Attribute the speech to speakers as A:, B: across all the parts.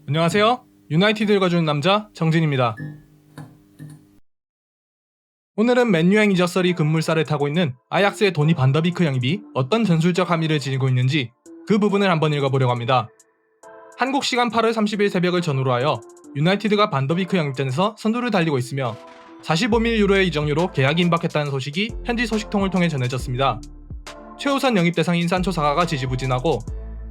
A: 안녕하세요. 유나이티드 읽어주는 남자 정진입니다. 오늘은 맨유행 이적설이 급물살을 타고 있는 아약스의 도니 반더비크 영입이 어떤 전술적 함의를 지니고 있는지 그 부분을 한번 읽어보려고 합니다. 한국 시간 8월 30일 새벽을 전후로 하여 유나이티드가 반더비크 영입전에서 선두를 달리고 있으며 45밀 유로의 이적료로 계약이 임박했다는 소식이 현지 소식통을 통해 전해졌습니다. 최우선 영입 대상인 산초 사가가 지지부진하고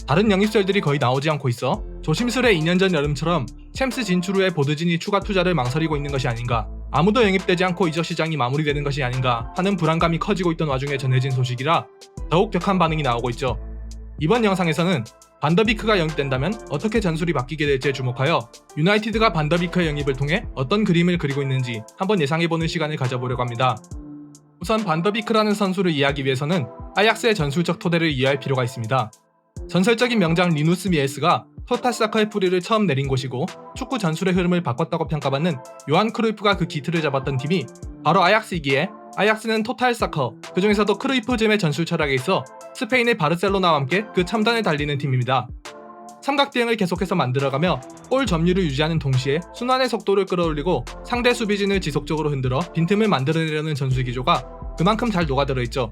A: 다른 영입설들이 거의 나오지 않고 있어 조심스레 2년 전 여름처럼 챔스 진출 후에 보드진이 추가 투자를 망설이고 있는 것이 아닌가, 아무도 영입되지 않고 이적 시장이 마무리되는 것이 아닌가 하는 불안감이 커지고 있던 와중에 전해진 소식이라 더욱 격한 반응이 나오고 있죠. 이번 영상에서는 반더비크가 영입된다면 어떻게 전술이 바뀌게 될지에 주목하여 유나이티드가 반더비크의 영입을 통해 어떤 그림을 그리고 있는지 한번 예상해보는 시간을 가져보려고 합니다. 우선 반더비크라는 선수를 이해하기 위해서는 아약스의 전술적 토대를 이해할 필요가 있습니다. 전설적인 명장 리누스 미엘스가 토탈 사커의 뿌리를 처음 내린 곳이고 축구 전술의 흐름을 바꿨다고 평가받는 요한 크루이프가 그 기틀을 잡았던 팀이 바로 아약스이기에 아약스는 토탈 사커, 그 중에서도 크루이프즘의 전술 철학에 있어 스페인의 바르셀로나와 함께 그 첨단을 달리는 팀입니다. 삼각대응을 계속해서 만들어가며 볼 점유를 유지하는 동시에 순환의 속도를 끌어올리고 상대 수비진을 지속적으로 흔들어 빈틈을 만들어내려는 전술 기조가 그만큼 잘 녹아들어 있죠.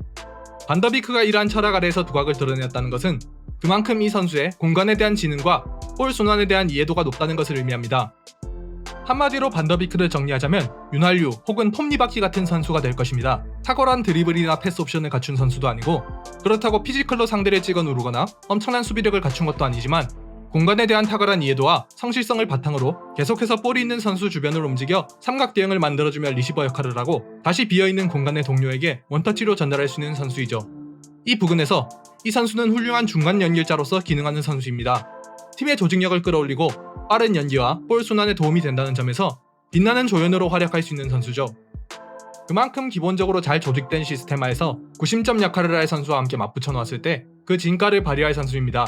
A: 반더비크가 이러한 철학 아래에서 두각을 드러냈다는 것은 그만큼 이 선수의 공간에 대한 지능과 볼 순환에 대한 이해도가 높다는 것을 의미합니다. 한마디로 반더비크를 정리하자면 윤활유 혹은 폼리바퀴 같은 선수가 될 것입니다. 탁월한 드리블이나 패스 옵션을 갖춘 선수도 아니고 그렇다고 피지컬로 상대를 찍어 누르거나 엄청난 수비력을 갖춘 것도 아니지만 공간에 대한 탁월한 이해도와 성실성을 바탕으로 계속해서 볼이 있는 선수 주변을 움직여 삼각 대응을 만들어주며 리시버 역할을 하고 다시 비어있는 공간의 동료에게 원터치로 전달할 수 있는 선수이죠. 이 부분에서 이 선수는 훌륭한 중간 연결자로서 기능하는 선수입니다. 팀의 조직력을 끌어올리고 빠른 연기와 볼 순환에 도움이 된다는 점에서 빛나는 조연으로 활약할 수 있는 선수죠. 그만큼 기본적으로 잘 조직된 시스템하에서 구심점 역할을 할 선수와 함께 맞붙여 놓았을 때 그 진가를 발휘할 선수입니다.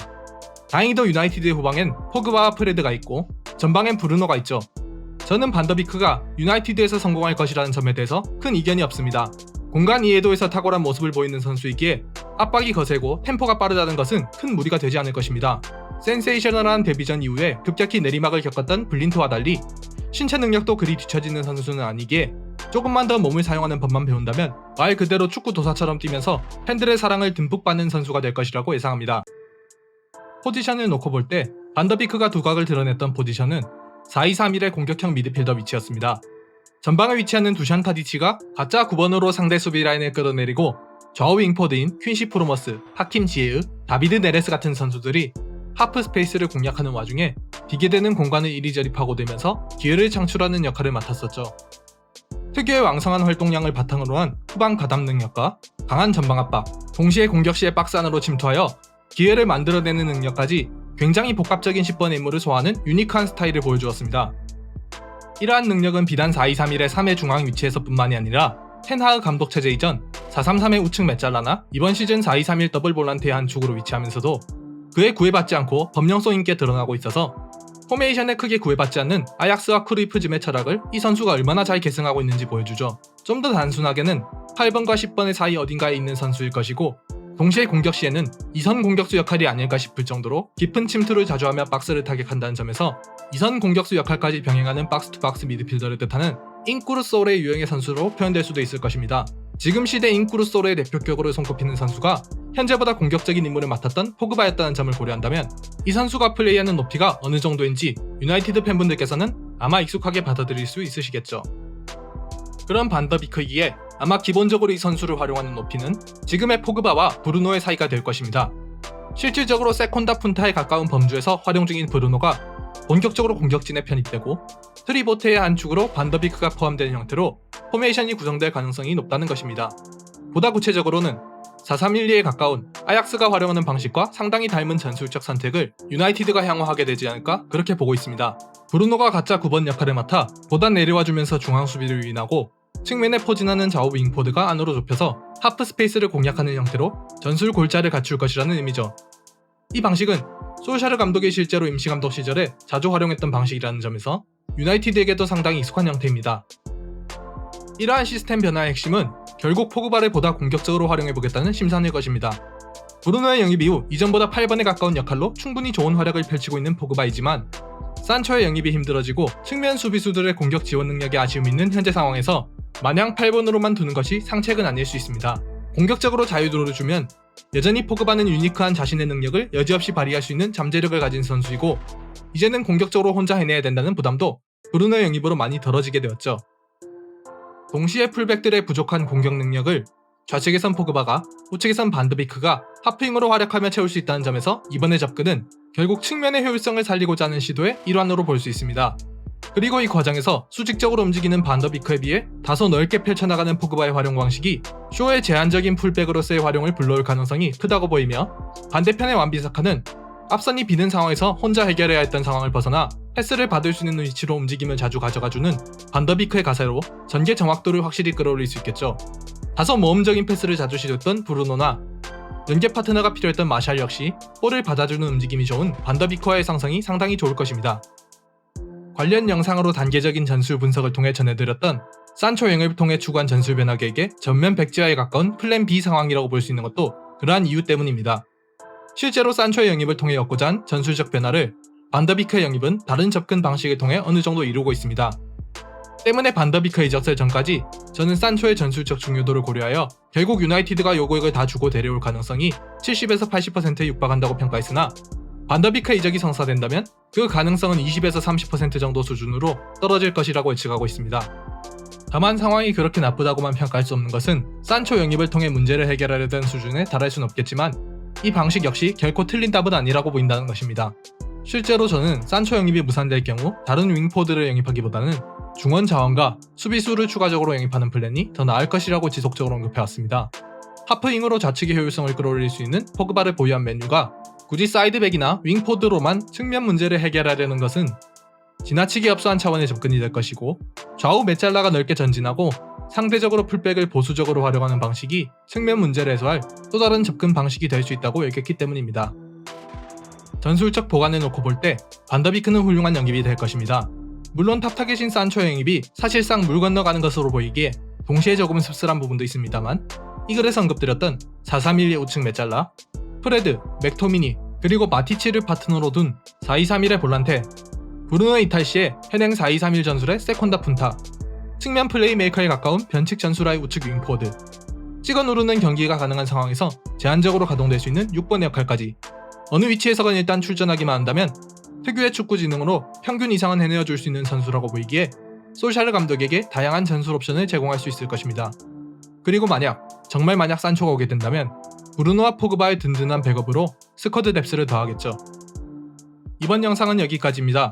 A: 다행히도 유나이티드의 후방엔 포그바와 프레드가 있고 전방엔 브루노가 있죠. 저는 반더비크가 유나이티드에서 성공할 것이라는 점에 대해서 큰 이견이 없습니다. 공간 이해도에서 탁월한 모습을 보이는 선수이기에 압박이 거세고 템포가 빠르다는 것은 큰 무리가 되지 않을 것입니다. 센세이셔널한 데뷔전 이후에 급격히 내리막을 겪었던 블린트와 달리 신체 능력도 그리 뒤처지는 선수는 아니기에 조금만 더 몸을 사용하는 법만 배운다면 말 그대로 축구 도사처럼 뛰면서 팬들의 사랑을 듬뿍 받는 선수가 될 것이라고 예상합니다. 포지션을 놓고 볼 때 반더비크가 두각을 드러냈던 포지션은 4-2-3-1의 공격형 미드필더 위치였습니다. 전방에 위치하는 두샨 타디치가 가짜 9번으로 상대 수비 라인을 끌어내리고 좌우 윙포드인 퀸시 프로머스, 하킴 지에으, 다비드 네레스 같은 선수들이 하프 스페이스를 공략하는 와중에 비계되는 공간을 이리저리 파고들면서 기회를 창출하는 역할을 맡았었죠. 특유의 왕성한 활동량을 바탕으로 한 후방 가담 능력과 강한 전방 압박, 동시에 공격 시에 박스 안으로 침투하여 기회를 만들어내는 능력까지 굉장히 복합적인 10번의 임무를 소화하는 유니크한 스타일을 보여주었습니다. 이러한 능력은 비단 4-2-3-1의 3회 중앙 위치에서 뿐만이 아니라 텐하흐 감독 체제 이전 4-3-3의 우측 메잘라나 이번 시즌 4-2-3-1 더블 볼란트의 한 축으로 위치하면서도 그에 구애받지 않고 범용성 있게 드러나고 있어서 포메이션에 크게 구애받지 않는 아약스와 크루이프즘의 철학을 이 선수가 얼마나 잘 계승하고 있는지 보여주죠. 좀 더 단순하게는 8번과 10번의 사이 어딘가에 있는 선수일 것이고 동시에 공격 시에는 2선 공격수 역할이 아닐까 싶을 정도로 깊은 침투를 자주 하며 박스를 타격한다는 점에서 2선 공격수 역할까지 병행하는 박스투박스 미드필더를 뜻하는 인쿠르소르의 유형의 선수로 표현될 수도 있을 것입니다. 지금 시대 인쿠르소르의 대표격으로 손꼽히는 선수가 현재보다 공격적인 임무를 맡았던 포그바였다는 점을 고려한다면 이 선수가 플레이하는 높이가 어느 정도인지 유나이티드 팬분들께서는 아마 익숙하게 받아들일 수 있으시겠죠. 그런 반더비크이기에 아마 기본적으로 이 선수를 활용하는 높이는 지금의 포그바와 브루노의 사이가 될 것입니다. 실질적으로 세콘다 푼타에 가까운 범주에서 활용 중인 브루노가 본격적으로 공격진에 편입되고 트리보테의 한 축으로 반더비크가 포함되는 형태로 포메이션이 구성될 가능성이 높다는 것입니다. 보다 구체적으로는 4-3-1-2에 가까운 아약스가 활용하는 방식과 상당히 닮은 전술적 선택을 유나이티드가 향후하게 되지 않을까 그렇게 보고 있습니다. 브루노가 가짜 9번 역할을 맡아 보다 내려와주면서 중앙 수비를 유인하고 측면에 포진하는 좌우 윙포드가 안으로 좁혀서 하프 스페이스를 공략하는 형태로 전술 골자를 갖출 것이라는 의미죠. 이 방식은 솔샤르 감독이 실제로 임시감독 시절에 자주 활용했던 방식이라는 점에서 유나이티드에게도 상당히 익숙한 형태입니다. 이러한 시스템 변화의 핵심은 결국 포그바를 보다 공격적으로 활용해보겠다는 심산일 것입니다. 브루노의 영입 이후 이전보다 8번에 가까운 역할로 충분히 좋은 활약을 펼치고 있는 포그바이지만 산초의 영입이 힘들어지고 측면 수비수들의 공격 지원 능력에 아쉬움이 있는 현재 상황에서 마냥 8번으로만 두는 것이 상책은 아닐 수 있습니다. 공격적으로 자유도를 주면 여전히 포그바는 유니크한 자신의 능력을 여지없이 발휘할 수 있는 잠재력을 가진 선수이고 이제는 공격적으로 혼자 해내야 된다는 부담도 브루노의 영입으로 많이 덜어지게 되었죠. 동시에 풀백들의 부족한 공격 능력을 좌측에선 포그바가 우측에선 반드비크가 하프윙으로 활약하며 채울 수 있다는 점에서 이번의 접근은 결국 측면의 효율성을 살리고자 하는 시도의 일환으로 볼 수 있습니다. 그리고 이 과정에서 수직적으로 움직이는 반더비크에 비해 다소 넓게 펼쳐나가는 포그바의 활용 방식이 쇼의 제한적인 풀백으로서의 활용을 불러올 가능성이 크다고 보이며 반대편의 완비사카는 앞선이 비는 상황에서 혼자 해결해야 했던 상황을 벗어나 패스를 받을 수 있는 위치로 움직임을 자주 가져가주는 반더비크의 가세로 전개 정확도를 확실히 끌어올릴 수 있겠죠. 다소 모험적인 패스를 자주 시도했던 브루노나 연계 파트너가 필요했던 마샬 역시 볼을 받아주는 움직임이 좋은 반더비크와의 상성이 상당히 좋을 것입니다. 관련 영상으로 단계적인 전술 분석을 통해 전해드렸던 산초 영입을 통해 추구한 전술 변화계획의 전면 백지화에 가까운 플랜 B 상황이라고 볼 수 있는 것도 그러한 이유 때문입니다. 실제로 산초의 영입을 통해 얻고자 한 전술적 변화를 반더비크의 영입은 다른 접근 방식을 통해 어느 정도 이루고 있습니다. 때문에 반더비크의 이적설 전까지 저는 산초의 전술적 중요도를 고려하여 결국 유나이티드가 요구액을 다 주고 데려올 가능성이 70에서 80%에 육박한다고 평가했으나 반더비크의 이적이 성사된다면 그 가능성은 20에서 30% 정도 수준으로 떨어질 것이라고 예측하고 있습니다. 다만 상황이 그렇게 나쁘다고만 평가할 수 없는 것은 산초 영입을 통해 문제를 해결하려던 수준에 달할 순 없겠지만 이 방식 역시 결코 틀린 답은 아니라고 보인다는 것입니다. 실제로 저는 산초 영입이 무산될 경우 다른 윙포드를 영입하기보다는 중원 자원과 수비수를 추가적으로 영입하는 플랜이 더 나을 것이라고 지속적으로 언급해왔습니다. 하프윙으로 좌측의 효율성을 끌어올릴 수 있는 포그바를 보유한 맨유가 굳이 사이드백이나 윙포드로만 측면 문제를 해결하려는 것은 지나치게 협소한 차원의 접근이 될 것이고 좌우 메짤라가 넓게 전진하고 상대적으로 풀백을 보수적으로 활용하는 방식이 측면 문제를 해소할 또 다른 접근 방식이 될 수 있다고 여겼기 때문입니다. 전술적 보관을 놓고 볼 때 반더비크는 훌륭한 영입이 될 것입니다. 물론 탑타겟인 산초의 영입이 사실상 물 건너가는 것으로 보이기에 동시에 조금 씁쓸한 부분도 있습니다만 이 글에서 언급드렸던 4-3-1의 우측 메짤라, 프레드, 맥토미니, 그리고 마티치를 파트너로 둔 4-2-3-1의 볼란테, 브루노의 이탈 시에 현행 4-2-3-1 전술의 세콘다 푼타, 측면 플레이메이커에 가까운 변칙 전술화의 우측 윙포드, 찍어 누르는 경기가 가능한 상황에서 제한적으로 가동될 수 있는 6번의 역할까지 어느 위치에서건 일단 출전하기만 한다면 특유의 축구 지능으로 평균 이상은 해내어줄 수 있는 선수라고 보이기에 솔샤르 감독에게 다양한 전술 옵션을 제공할 수 있을 것입니다. 그리고 정말 만약 산초가 오게 된다면 브루노와 포그바의 든든한 백업으로 스쿼드 뎁스를 더하겠죠. 이번 영상은 여기까지입니다.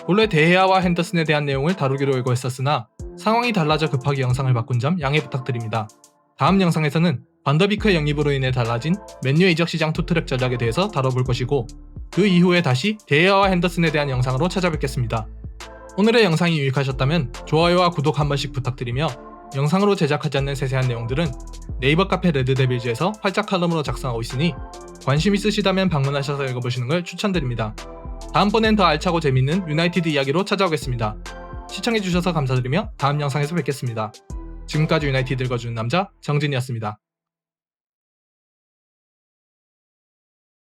A: 원래 데헤아와 핸더슨에 대한 내용을 다루기로 예고했었으나 상황이 달라져 급하게 영상을 바꾼 점 양해 부탁드립니다. 다음 영상에서는 반더비크의 영입으로 인해 달라진 맨유의 이적 시장 투트랙 전략에 대해서 다뤄볼 것이고 그 이후에 다시 데헤아와 핸더슨에 대한 영상으로 찾아뵙겠습니다. 오늘의 영상이 유익하셨다면 좋아요와 구독 한 번씩 부탁드리며 영상으로 제작하지 않는 세세한 내용들은 네이버 카페 레드데빌즈에서 활짝 칼럼으로 작성하고 있으니 관심 있으시다면 방문하셔서 읽어보시는 걸 추천드립니다. 다음번엔 더 알차고 재밌는 유나이티드 이야기로 찾아오겠습니다. 시청해주셔서 감사드리며 다음 영상에서 뵙겠습니다. 지금까지 유나이티드 읽어주는 남자 정진이었습니다.